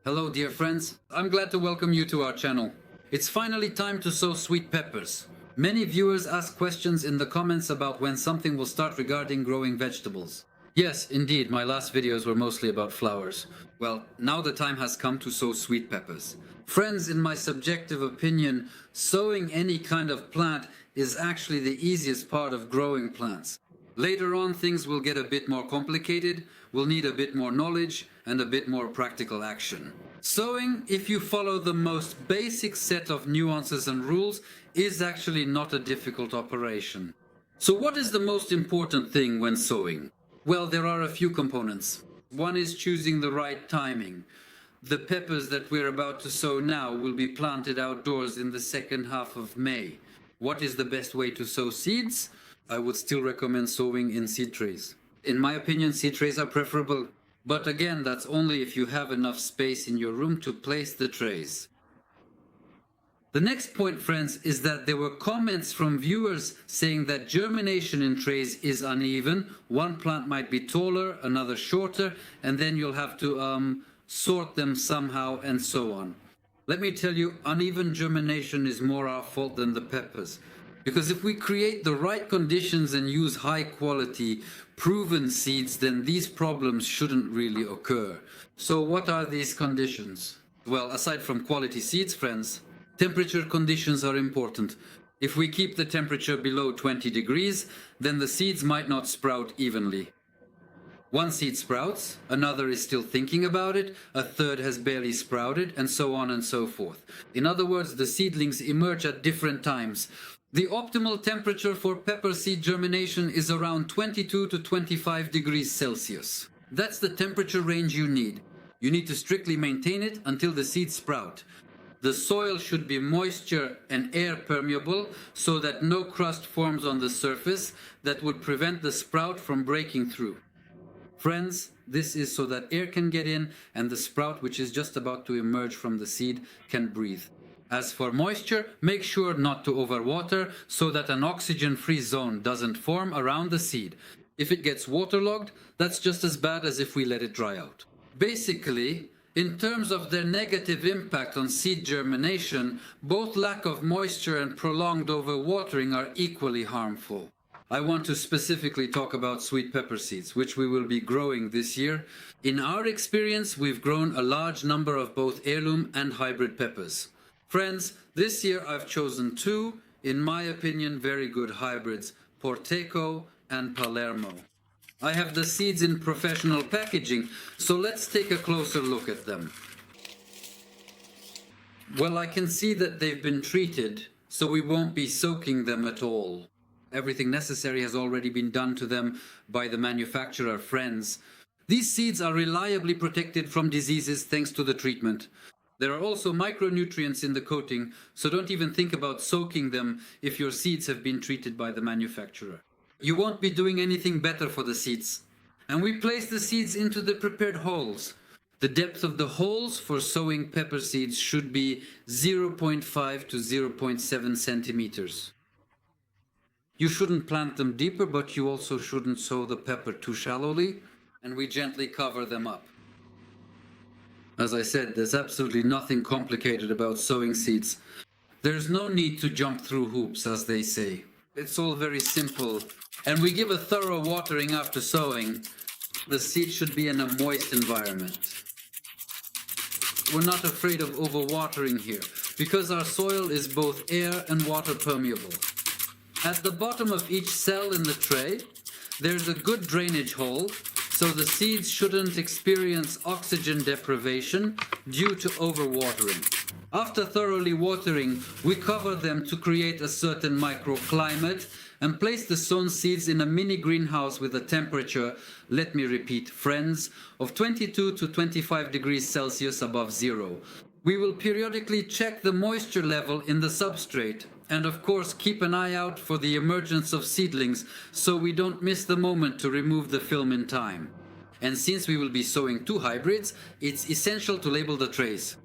Hello dear friends, I'm glad to welcome you to our channel. It's finally time to sow sweet peppers. Many viewers ask questions in the comments about when something will start regarding growing vegetables. Yes, indeed, my last videos were mostly about flowers. Well, now the time has come to sow sweet peppers. Friends, in my subjective opinion, sowing any kind of plant is actually the easiest part of growing plants. Later on, things will get a bit more complicated, we'll need a bit more knowledge and a bit more practical action. Sowing, if you follow the most basic set of nuances and rules, is actually not a difficult operation. So what is the most important thing when sowing? Well, there are a few components. One is choosing the right timing. The peppers that we're about to sow now will be planted outdoors in the second half of May. What is the best way to sow seeds? I would still recommend sowing in seed trays. In my opinion, seed trays are preferable. But again, that's only if you have enough space in your room to place the trays. The next point, friends, is that there were comments from viewers saying that germination in trays is uneven. One plant might be taller, another shorter, and then you'll have to sort them somehow and so on. Let me tell you, uneven germination is more our fault than the peppers. Because if we create the right conditions and use high quality, proven seeds, then these problems shouldn't really occur. So what are these conditions? Well, aside from quality seeds, friends, temperature conditions are important. If we keep the temperature below 20 degrees, then the seeds might not sprout evenly. One seed sprouts, another is still thinking about it, a third has barely sprouted, and so on and so forth. In other words, the seedlings emerge at different times. The optimal temperature for pepper seed germination is around 22 to 25 degrees Celsius. That's the temperature range you need. You need to strictly maintain it until the seeds sprout. The soil should be moisture and air permeable so that no crust forms on the surface that would prevent the sprout from breaking through. Friends, this is so that air can get in and the sprout, which is just about to emerge from the seed, can breathe. As for moisture, make sure not to overwater so that an oxygen-free zone doesn't form around the seed. If it gets waterlogged, that's just as bad as if we let it dry out. Basically, in terms of their negative impact on seed germination, both lack of moisture and prolonged overwatering are equally harmful. I want to specifically talk about sweet pepper seeds, which we will be growing this year. In our experience, we've grown a large number of both heirloom and hybrid peppers. Friends, this year I've chosen two, in my opinion, very good hybrids, Porteco and Palermo. I have the seeds in professional packaging, so let's take a closer look at them. Well, I can see that they've been treated, so we won't be soaking them at all. Everything necessary has already been done to them by the manufacturer, friends. These seeds are reliably protected from diseases thanks to the treatment. There are also micronutrients in the coating, so don't even think about soaking them if your seeds have been treated by the manufacturer. You won't be doing anything better for the seeds. And we place the seeds into the prepared holes. The depth of the holes for sowing pepper seeds should be 0.5 to 0.7 centimeters. You shouldn't plant them deeper, but you also shouldn't sow the pepper too shallowly, and we gently cover them up. As I said, there's absolutely nothing complicated about sowing seeds. There's no need to jump through hoops, as they say. It's all very simple. And we give a thorough watering after sowing. The seed should be in a moist environment. We're not afraid of overwatering here, because our soil is both air and water permeable. At the bottom of each cell in the tray, there's a good drainage hole, so the seeds shouldn't experience oxygen deprivation due to overwatering. After thoroughly watering, we cover them to create a certain microclimate and place the sown seeds in a mini greenhouse with a temperature, let me repeat, friends, of 22 to 25 degrees Celsius above zero. We will periodically check the moisture level in the substrate and of course keep an eye out for the emergence of seedlings so we don't miss the moment to remove the film in time. And since we will be sowing two hybrids, it's essential to label the trays.